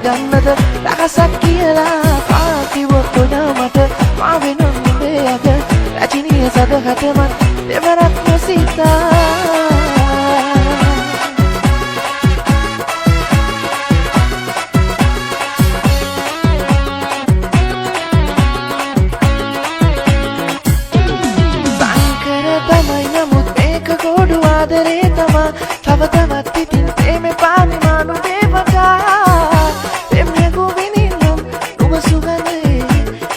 කරගන්නද රහසක් කියලා කාකිවොත් ඔයා මට මා වෙනම් නුඹේ අග රැජිනිය සදහටමත් දෙවරක් නොසිතා ගොඩු ආදරේ තමා තව තවත් ඉතින් එමෙ පානි මානු දේවකා එම්යගු විනින්නම් නුඹ සුගඳේ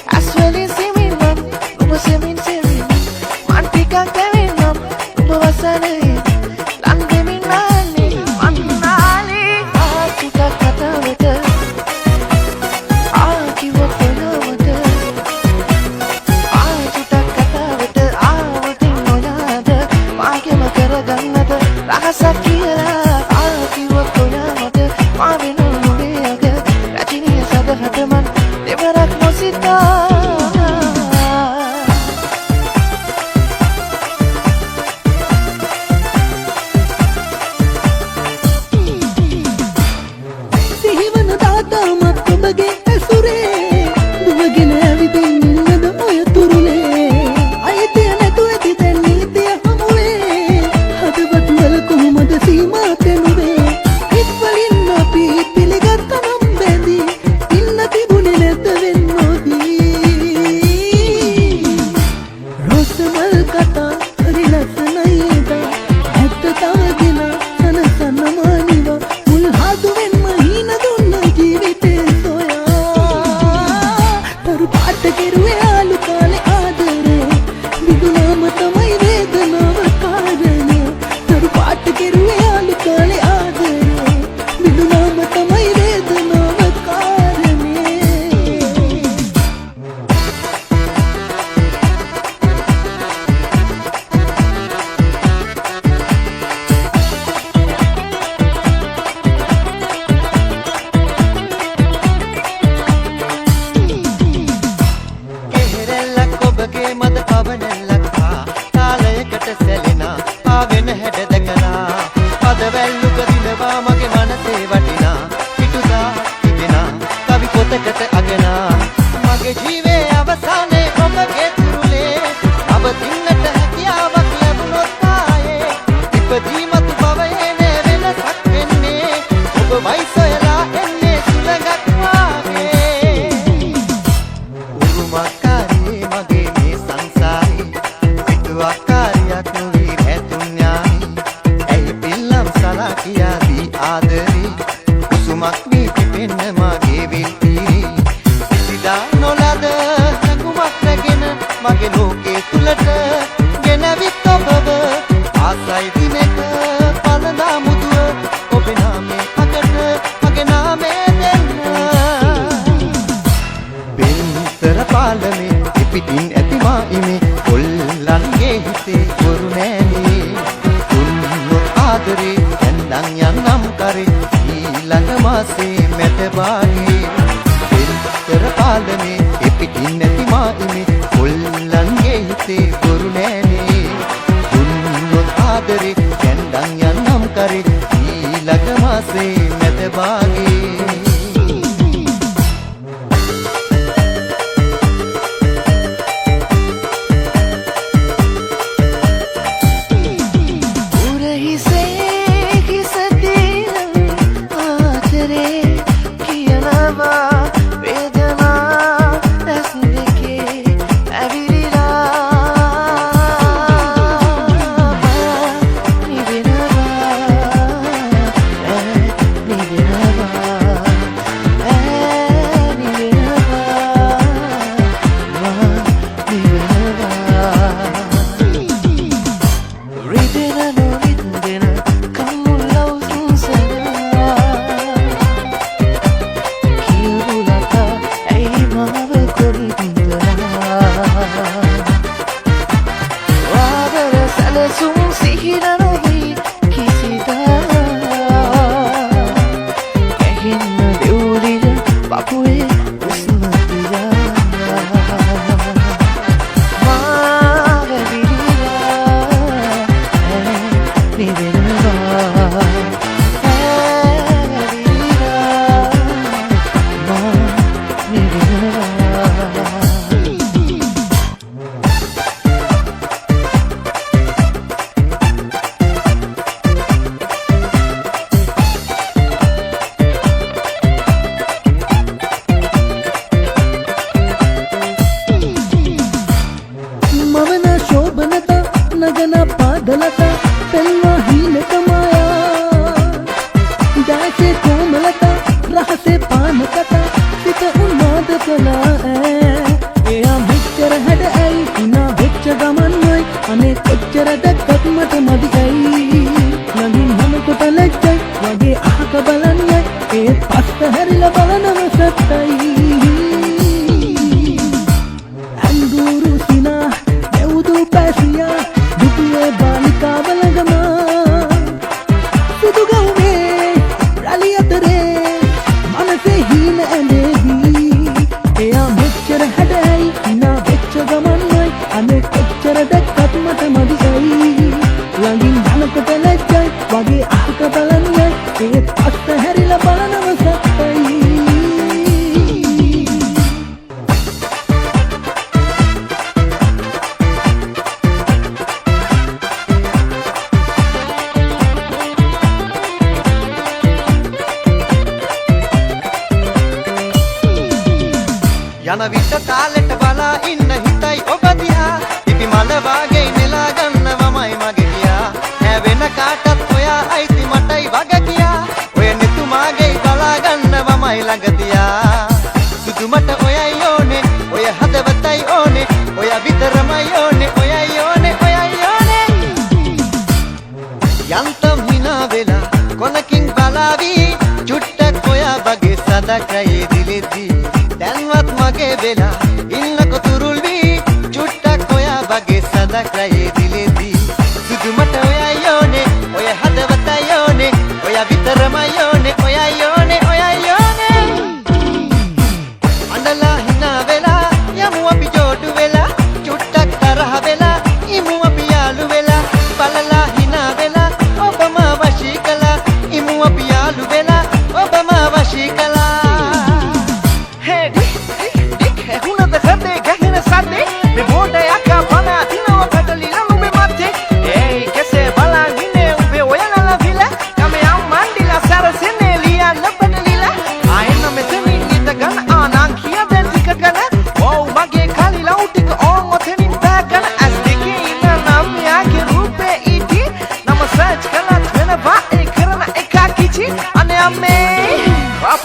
අස්වලින් සිමින්නම් නුඹ සෙමින් සෙමින් මන් ටිකක් දෙවින්නම් නුඹ වසනේ ලං දෙමින් නාන්නේ මන්නාලේ ආචුටක් කතාවට ආකිවොත් ඔයාමට ආචුටක් කතාවට ආවතින් ඔයාද මාගෙම කරගන්නද රහසක් කියලා ආකිවොත් ඔයාමට මා වෙනුම් නුඹේ අග රැජිනිය සදහටමත් දෙවරක් නොසිතා සිහිවන දාතාමත් ඔබගේ ඇසුරේ දුවගෙන ඇවිදින් ඉන්නද ඔය තුරුලේ අයිතිය නැතු ඇති දැන් නීතිය හමුවේ හදවත් වල කොහොමද සීමා තෙනුවේ හිත්වලින් අපි පිළිගත්ත නම් බැඳී ඉන්න තිබුණේ නැත වෙන්නෝදී රොස්මල් කතා හරි ලස්සනයි එදා ඇත්ත තවගෙන සනසන්න මානිවා මුල් හදුවෙන්ම හීන දුන්න ජීවිතේ සොයා තරු පාට කෙරුවේ ආලු කාලේ ආදරේ විදුනාම තමයි වේදනාව කාරණය තරු පාට කෙරුවේ ආලු කාලේ ආදරේ විදුනාම තමයි වේදනාව කාරණය කෙහෙරෙල්ලක් ඔබගේ මද පවනෙල්ලක් කාලයකට සැලෙනා පාවෙන හැඩ දැකලා පදවැල්ලුක දිනවා මගේ මනසේ වටිනා පිටුදා තිබෙනා කවි පොතකට අගෙනා මගේ ජීවේ අවසානයේ ඔබගේ තුරුලේ අවදින්නට හැකියාවක් ලැබුණොත් ආයේ ඉපදීමතු භවයේ නේ වෙනසක් වෙන්නේ ඔබමයි සොයලා එන්නේ සුළඟක් වාගේ උරුමකාරී මගේ මේ සංසාරේ පිටුවක්කාරියක් නොවී හැතුන්යායි ඇයි පිල්ලම් සලා කියාදී ආදරේ උසුමක් වී පිපෙන්න මගේ විල්පිරි සිදා නොලද නැගුමක් රැගෙන මගේ ලෝකේ තුලට ගෙනවිත් ඔබව ආසයි දිනක පලඳා මුදුව ඔබේ නාමේ අකට මගේ නාමේ දෙන්න බෙන්තර පාලමේ පිටින් ඇති මායිමේ කොල්ලන්ගේ හිතේ වරු නෑනේ තුන්නොත් ආදරේ ඇන්දන් යන්නම් කරේ ඊළඟ මාසේ මැද බාගේ බෙන්තර පාලමේ පිටින් ඇති මායිමේ කොල්ලන්ගේ හිතේ වරු නෑනේ තුන්නොත් ආදරේ ඇන්දන් යන්නම් කරේ ඊළඟ මාසේ මැද බාගේ හැරිලා බලනම සත්තයි අංගුරු සිනා දෙවුදු පැසියා දුතියේ බාලිකාව ළඟම සුදු ගවුමේ රැලි අතරේ මනසේ හීන ඇඳේවි එයා මෙච්චර හැඩයි හිනා වෙච්ච ගමන්මයි අනේ කොච්චර දැක්කත් මට මදියි ළඟින් ධනකට ලැජ්ජයි වගේ අහක බලන්නයි ඒත් අස්ත හැරිලා බලනම සත්තයි යන විට තාලෙට බලා ඉන්න හිතයි ඔබ දිහා ඉපි මල වාගේ නෙලා ගන්නවමයි මගේ කියා නෑ වෙන කාටත් ඔයා අයිති මටයි වග කියා ඔය නෙතුමාගේ බලා ගන්නවමයි ළඟ තියා සුදු මට ඔයයි ඕනේ ඔය හදවතයි ඕනේ ඔය විතරමයි ඕනේ ඔයයි ඕනේ ඔයයි ඕනේ යන්තම් හිනා වෙලා කොනකින් බලාවි චුට්ටක් ඔයා වගේ සදකයේ දිලෙදී දැන්වත් මගේ වෙලා ඉන්නකො තුරුල් වී චුට්ටක් ඔයා වගේ සදකයේ දිලෙදී සුදු මට ඔයයි ඕනේ ඔය හදවතයි ඕනේ ඔය විතරමයි ඕනේ ඔයයි ඕනේ ඔයයි ඕනේ අඬලා හිනා වෙලා යමු අපි ජෝඩු වෙලා චුට්ටක් තරහ වෙලා ඉමු අපි යාළු වෙලා බලලා හිනා වෙලා ඔබම වශී කළා ඉමු අපි යාළු වෙලා ඔබම වශී කළා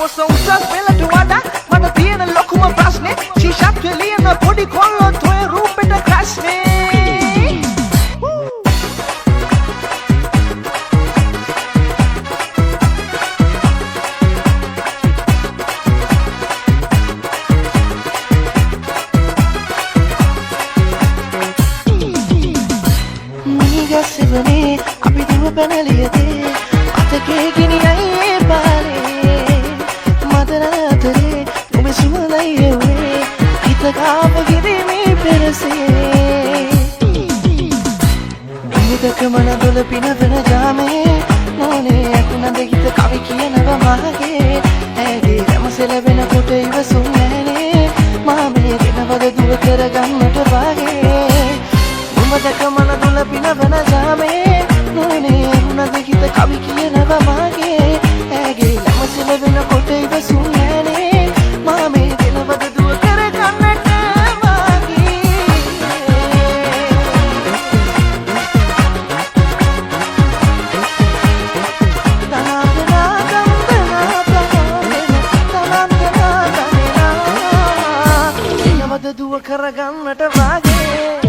São usas pela toada, mana tiene lokuma prasne, shishat keliyana podi kollo toy rupeta krasne. Miga sevane, api duwa banaliyate, atake gini ay bale. මදරාතරේ ඔබ සුමලයි එවේ හිතකාප කිරීමේ පෙරසේ නිමිතක මන දොල පිනවන ජාමේ මොනේ ඇකුණද හිත කවි කියනව මහගේ ඇගේ රැමසෙල වෙන කොට ඉවසුම් නැනේ මාමේ දෙනවද දුර කරගන්නට වාගේ නිමිතක මන දොල පිනවන ජාමේ මොනේ ඇකුණද හිත කවි කියනව මහගේ ඇගේ රැමසෙල වෙන කොට ඉවසුම් දුව කරගන්නට වාගේ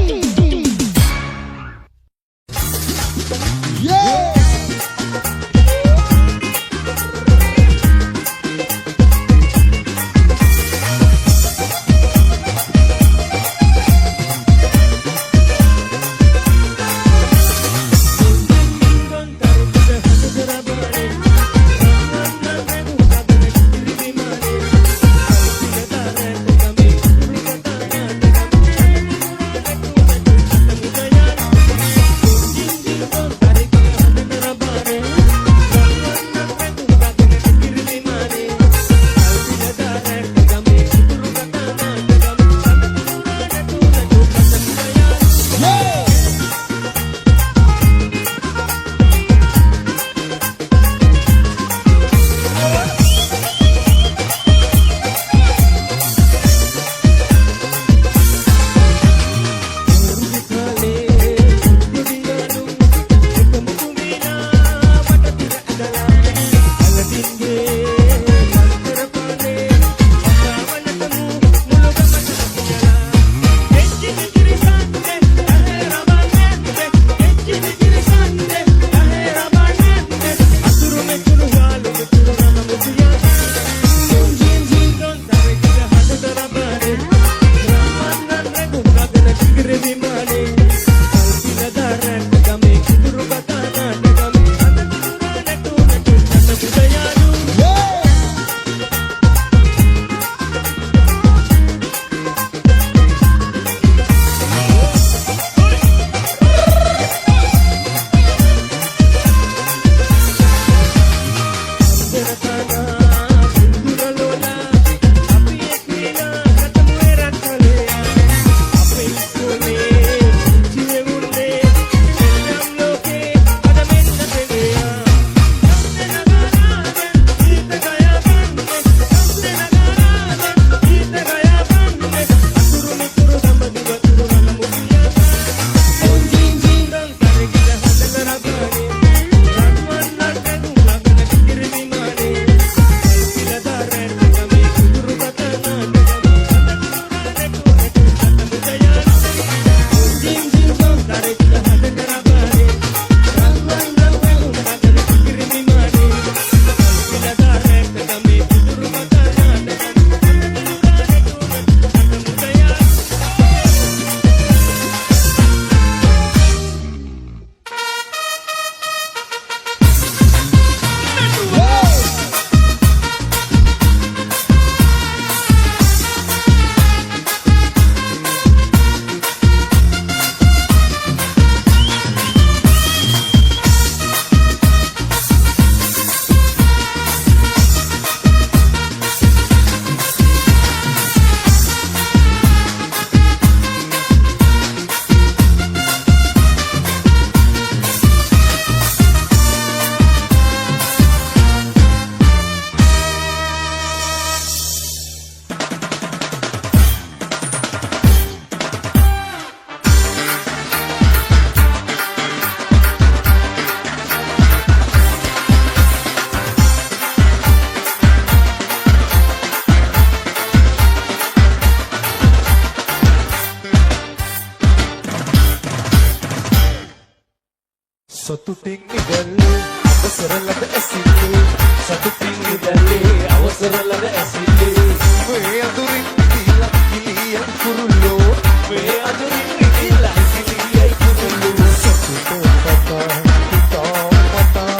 සතුටින් ඉඳල්ලේ අවසර ලද ඇසිල්ලේ සතුටින් ඉඳල්ලේ අවසර ලද ඇසිල්ලේ මේ අඳුරින් දීලා කිලියන් කුරුල්ලෝ මේ අඳුරින් දීලා කිලියන් කුරුල්ලෝ සතුටෝ පතා හිතා පතා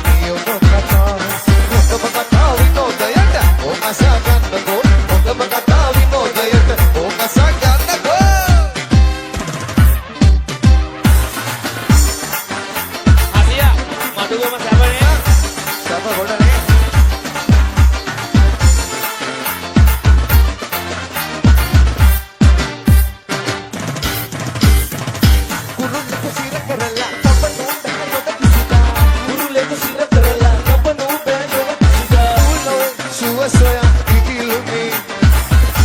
නියෝ පතා ඔතම කතා විනෝදයට ඕ අසා ගන්නකෝ ඔතම කතා විනෝදයට ඕ අසා ගන්නකෝ මඩුවම සැපනේ සැප ගොඩනේ කුරුල්ලක සිර කරලා කපනු බෑනොක කිසිදා කුරුල්ලක සිර කරලා කපනු බෑනොක කිසිදා සුවසොයා ඉකිලුනේ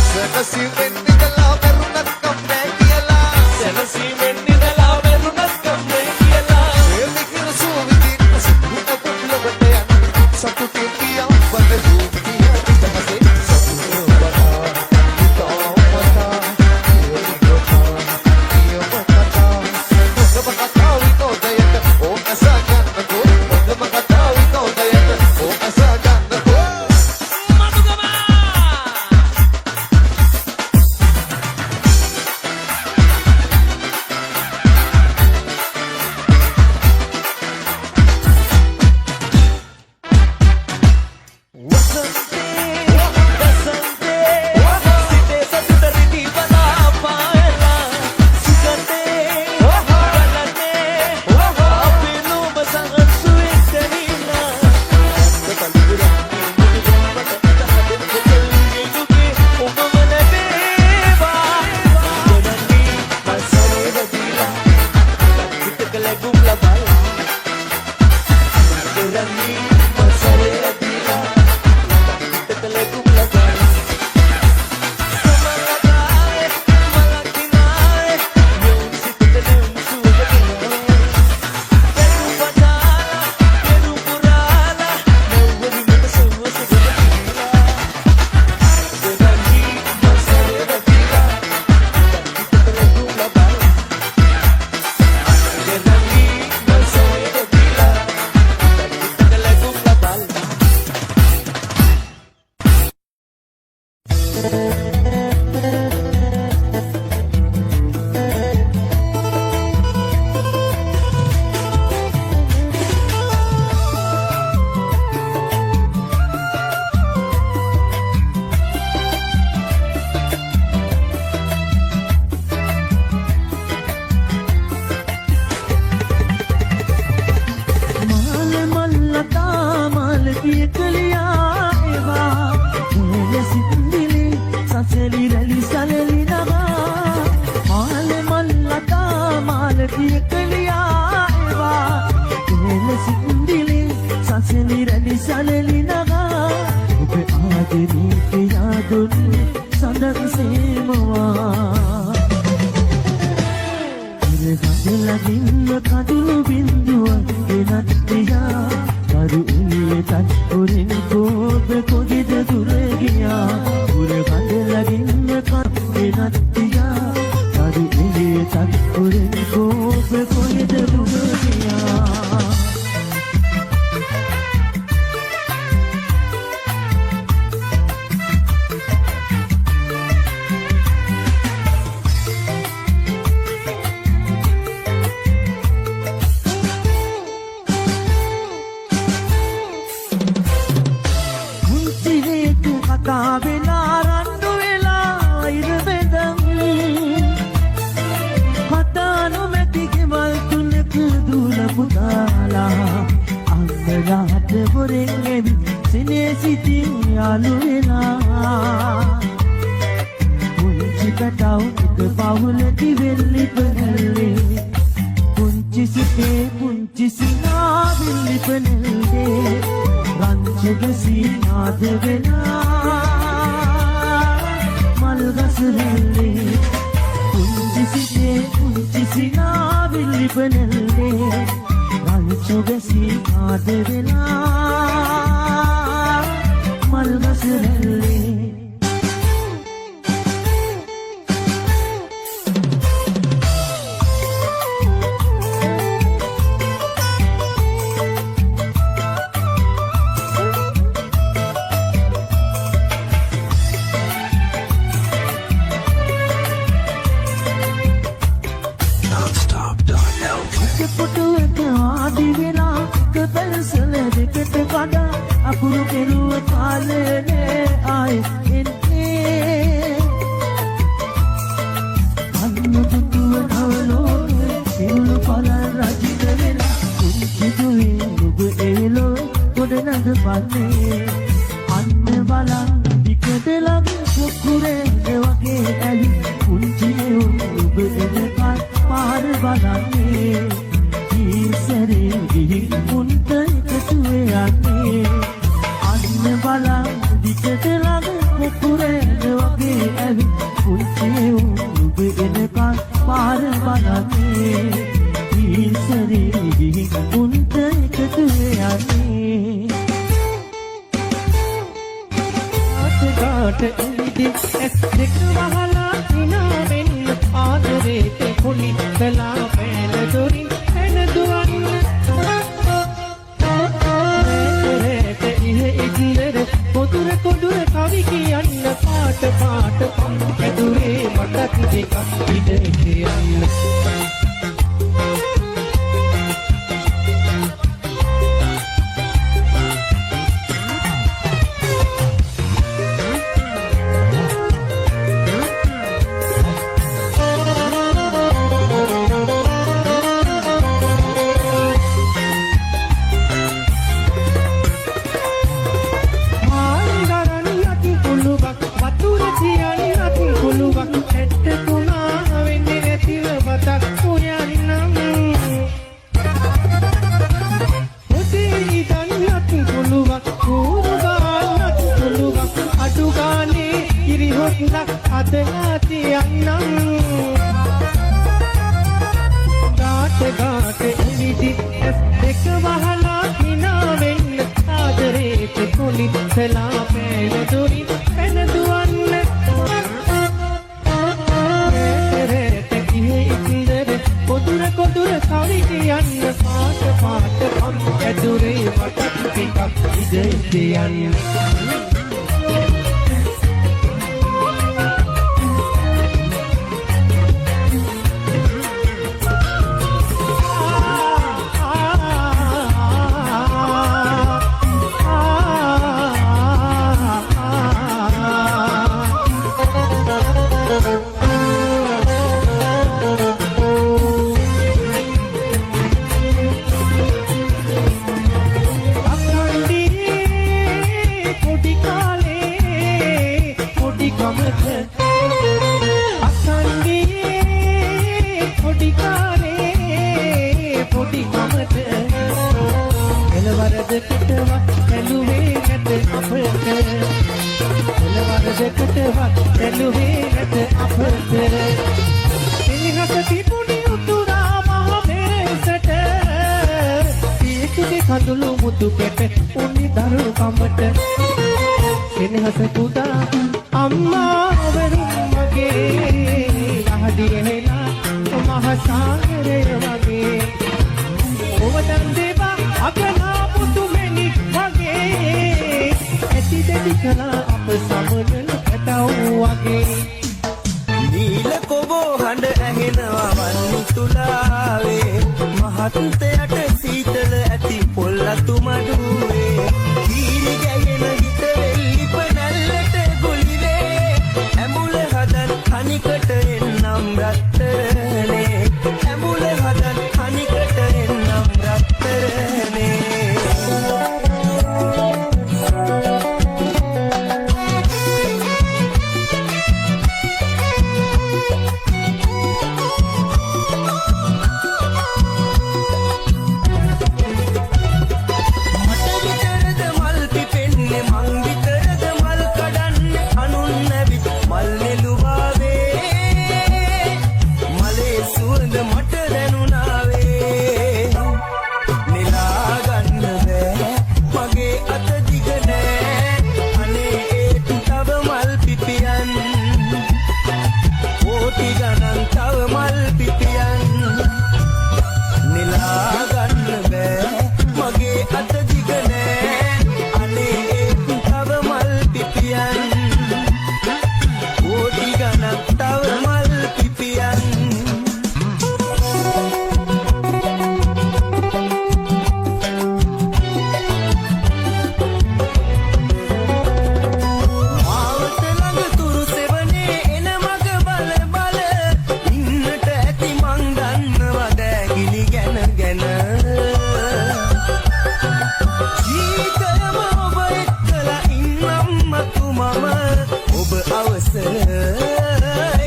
සනසිවෙන් නිදලා මරුණක් කම්බෑ කියලා සැනසීමෙන් නිදලා වැරුණත් කම්මේ කියලා මේ මිකිර සුවිදින් සතුට පොළොවට යන සතුටින් කියා වද දුකිය පිටකසේ සතුට වතා හිතා වතා නියෝ වතා ඔතම කතා විනෝදයට ඕ අසා ගන්නකෝ ඔතම කතා විනෝදයට ඕ අසා ගන්නකෝ මඩුගම කෙරුව කාලේ ආයෙත් එන්නේ අන්න පුතුව නවලෝ ඉරුළු පල රජිත වෙලා කුංචි දුවේ නුඹ එලෝ ගොඩ නඳ පන්නේ අන්න බලන් දිකට ළඟ කුකුරේ වගේ ඇලි කුංචි නුඹ එනකන් පාර බලන්නේ ඊසරේ ගිහින් මුන්ට එකතු යන්නේ අන්න බලන් දිකට ළඟ කුකුරේ වගේ ඇලි කුංචි නුඹ එනකන් පාර බලන්නේ ඊසරේ ගිහින් මුන්ට එකතු යන්නේ ට එලිදි ඇස් දෙක වහලා හිනා වෙන්න ආදරේට කොලි කලා පෑන දොරින් එන දුවන්න රේට ඉහෙ ඉදිරෙර කොදුර කොදුර කවි කියන්න පාට පාට ඇදුරේ මටත් දෙකක් ඉඩ කියන්න ගාට ගාට එලිදි ඇස් දෙක වහලා හිනා වෙන්න ආදරේට කොලි කලා පෑන දොරින් එන දුවන්න රේට ඉහෙ ඉදිරෙර කොදුර කොදුර කවි කියන්න පාට පාට ඇදුරේ මටත් ටිකක් ඉඩ කියන්න කඳුළු මුතු කෙට උනි දරු කමට එනහස පුදා අම්මා වරුන් මගේ අහඩිය හෙලා මහ සාගරය වගේ ඔවදන් දේවා අගනා පුතු මෙනි වගේ ඇති දෙවි කලා අප සමනල පැටව් වගේ නීල කොබෝ හඬ ඇහෙනවා වන්නු තුලාවේ මහත්තයට සීතල ඇති පොල්ලතු මඩුවේ කීරි ගැහෙන හිත වෙල්ලි පනල්ලට ගොලිවේ ඇඹුල හදන් හනිකට එන්නම් රත්තරනේ ඇඹුල හදන් හනිකට එන්නම් රත්තරනේ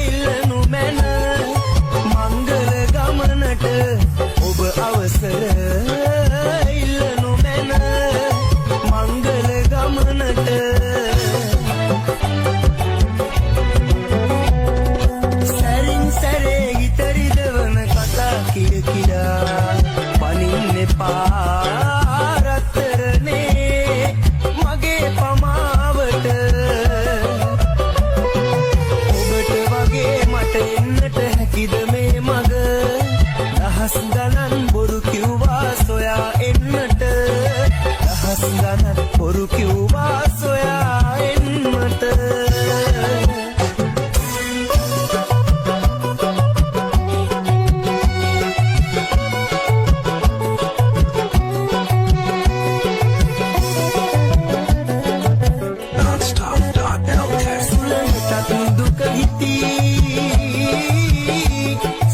ඉල්ලනු මැන මංගල ගමනට ඔබ අවසර ඉල්ලනු මැන මංගල ගමනට සැරින් සැරේ හිතරිදවන කතා කිය කියා පනින්න එපා රත්තරනේ මගේ පමාවට ඔබට වගේ මට එන්නට හැකිද මේ මග දහස් ගණන් බොරු කිව්වා සොයා එන්නට දහස් ගණන් බොරු කිව්වා සොයා එන්නට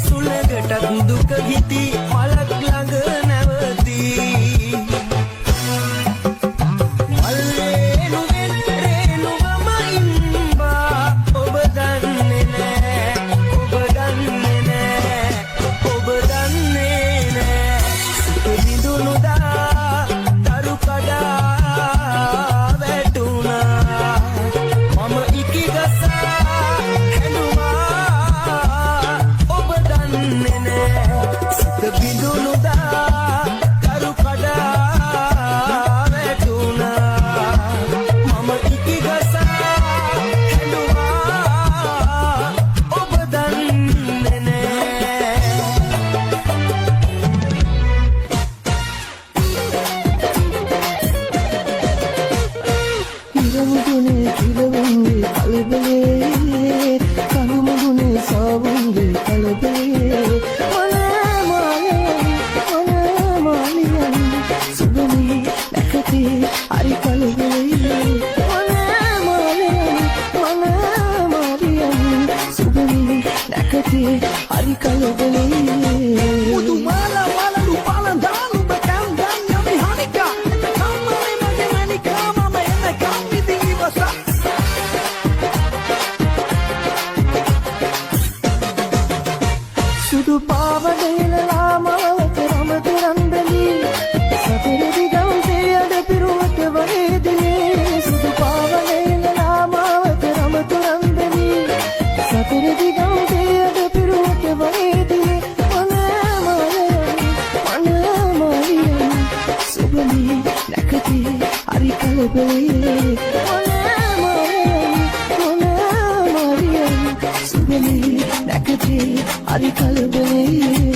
සුළඟටත් දුක හිති මලක් ළඟ නැවතී මල්ලේනුවෙන් රේනුවම ඉම්බා ඔබ දන්නේ නෑ ඔබ දන්නේ නෑ ඔබ දන්නේ නෑ විඳුනුදා දරු කඩා වැටුණා මම ඉකිගසා බිඳුනුදා කරු කඩා වැටුණා මම ඉකිගසා හැඬුවා ඔබ දන්නේ නෑ ඉරමුදුනේ කිලවුන්ගේ කලබලේ කනුමුදුනේ සාවුන්ගේ කලබලේ Ari kalbeli mana mariam subani nakati ari kalbeli mudu mala rupala danu bakam dan yami hanika kamare mage manika mama ena kammi divasa sudu pavadela lama ramaturanbeli sapere digam පිරුවට වේදිනේ සුදු පාවනේන නාමාවත රමතුරන්දනි සතර දිගම් දෙයද පිරුවට වේදිනේ මනමාලියන් සුබනි නැකති හරි කලබලේ මනමාලියන් සුබනි නැකති හරි කලබලේ